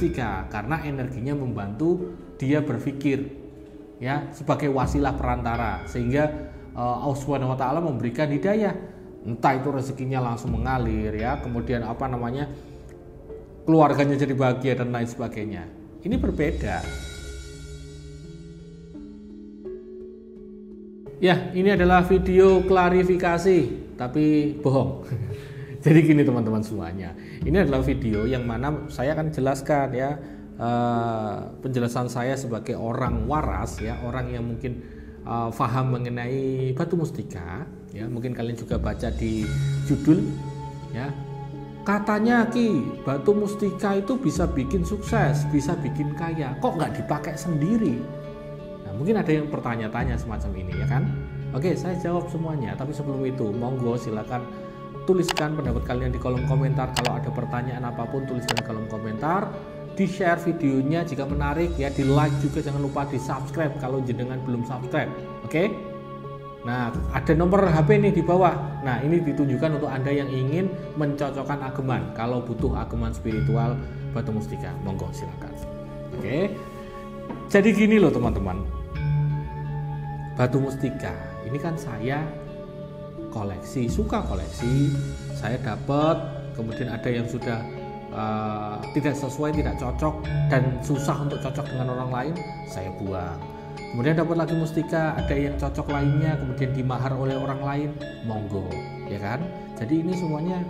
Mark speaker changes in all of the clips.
Speaker 1: mustika karena energinya membantu dia berpikir, ya, sebagai wasilah perantara, sehingga Allah Subhanahu wa taala memberikan hidayah, entah itu rezekinya langsung mengalir, ya, kemudian keluarganya jadi bahagia dan lain sebagainya. Ini berbeda. Ya, ini adalah video klarifikasi, tapi bohong. Jadi gini teman-teman semuanya, ini adalah video yang mana saya akan jelaskan, ya, penjelasan saya sebagai orang waras, ya, orang yang mungkin paham mengenai batu mustika, ya. Mungkin kalian juga baca di judul, ya, katanya Ki, batu mustika itu bisa bikin sukses, bisa bikin kaya, kok nggak dipakai sendiri? Nah, mungkin ada yang bertanya-tanya semacam ini, ya kan? Oke, saya jawab semuanya, tapi sebelum itu monggo silakan tuliskan pendapat kalian di kolom komentar. Kalau ada pertanyaan apapun tuliskan di kolom komentar, di share videonya jika menarik, ya, di like juga, jangan lupa di subscribe kalau jenengan belum subscribe. Oke? Nah, ada nomor HP nih di bawah. Nah, ini ditunjukkan untuk Anda yang ingin mencocokkan ageman. Kalau butuh ageman spiritual batu mustika, monggo silakan. Oke? Jadi gini loh teman-teman, batu mustika ini kan saya koleksi, suka koleksi, saya dapat, kemudian ada yang sudah tidak sesuai, tidak cocok, dan susah untuk cocok dengan orang lain, saya buang. Kemudian dapat lagi mustika, ada yang cocok lainnya, kemudian dimahar oleh orang lain, monggo, ya kan? Jadi ini semuanya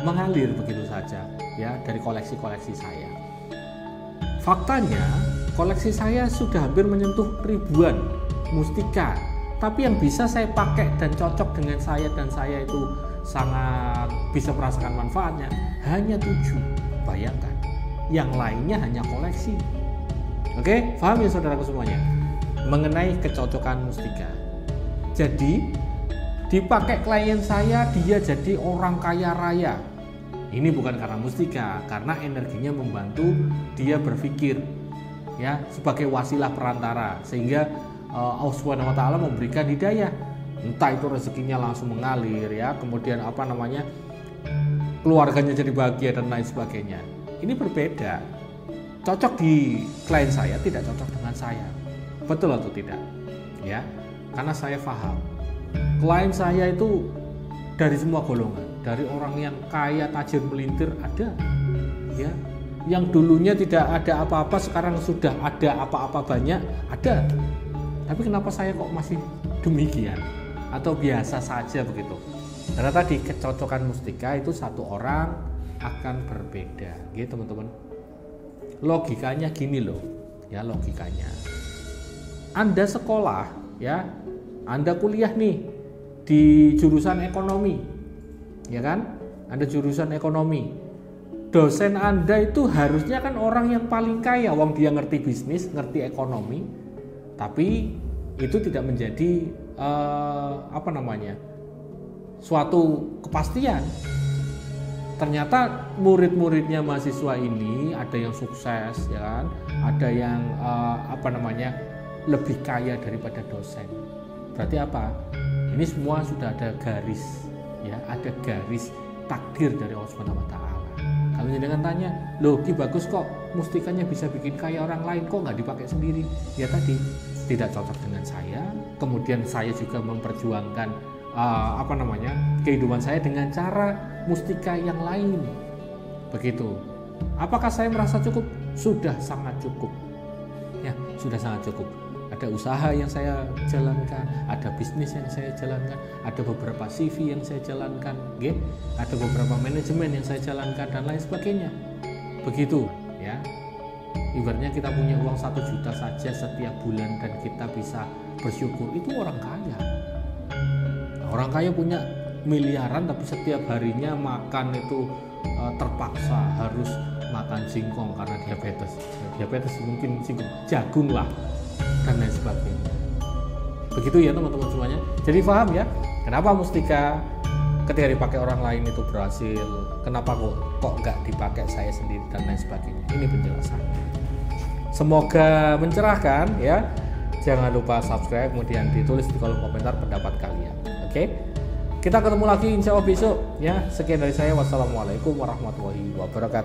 Speaker 1: mengalir begitu saja, ya, dari koleksi-koleksi saya. Faktanya, koleksi saya sudah hampir menyentuh ribuan mustika, tapi yang bisa saya pakai dan cocok dengan saya dan saya itu sangat bisa merasakan manfaatnya hanya 7. Bayangkan, yang lainnya hanya koleksi. Oke, paham ya saudaraku semuanya mengenai kecocokan mustika. Jadi dipakai klien saya, dia jadi orang kaya raya. Ini bukan karena mustika, karena energinya membantu dia berpikir, ya, sebagai wasilah perantara, sehingga Allah Subhanahu wa taala memberikan hidayah, entah itu rezekinya langsung mengalir, ya, kemudian keluarganya jadi bahagia dan lain sebagainya. Ini berbeda. Cocok di klien saya, tidak cocok dengan saya. Betul atau tidak? Ya, karena saya paham. Klien saya itu dari semua golongan, dari orang yang kaya tajir melintir ada, ya, yang dulunya tidak ada apa-apa sekarang sudah ada apa-apa banyak ada. Tapi kenapa saya kok masih demikian atau biasa saja begitu? Karena tadi kecocokan mustika itu satu orang akan berbeda, gitu teman-teman. Logikanya gini loh, ya, logikanya. Anda sekolah, ya, Anda kuliah nih di jurusan ekonomi, ya kan? Anda jurusan ekonomi. Dosen Anda itu harusnya kan orang yang paling kaya, wong dia ngerti bisnis, ngerti ekonomi. Tapi itu tidak menjadi suatu kepastian. Ternyata murid-muridnya mahasiswa ini ada yang sukses, ya kan? Ada yang lebih kaya daripada dosen. Berarti apa? Ini semua sudah ada garis, ya, ada garis takdir dari Allah Subhanahu wa taala. Kalau jangan tanya, loh Ki bagus kok mustikanya bisa bikin kaya orang lain, kok nggak dipakai sendiri? Ya tadi tidak cocok dengan saya. Kemudian saya juga memperjuangkan kehidupan saya dengan cara mustika yang lain. Begitu. Apakah saya merasa cukup? Sudah sangat cukup. Ya, sudah sangat cukup. Ada usaha yang saya jalankan, ada bisnis yang saya jalankan, ada beberapa CV yang saya jalankan, ada beberapa manajemen yang saya jalankan dan lain sebagainya. Begitu, ya. Ibaratnya kita punya uang 1 juta saja setiap bulan dan kita bisa bersyukur, itu orang kaya. Orang kaya punya miliaran tapi setiap harinya makan itu terpaksa harus makan singkong karena diabetes. Diabetes mungkin singkong, jagung lah dan lain sebagainya. Begitu ya teman-teman semuanya. Jadi paham ya kenapa mustika ketika dipakai orang lain itu berhasil, kenapa kok nggak dipakai saya sendiri dan lain sebagainya. Ini penjelasannya. Semoga mencerahkan ya. Jangan lupa subscribe, kemudian ditulis di kolom komentar pendapat kalian. Oke? Kita ketemu lagi insya Allah besok ya. Sekian dari saya. Wassalamualaikum warahmatullahi wabarakatuh.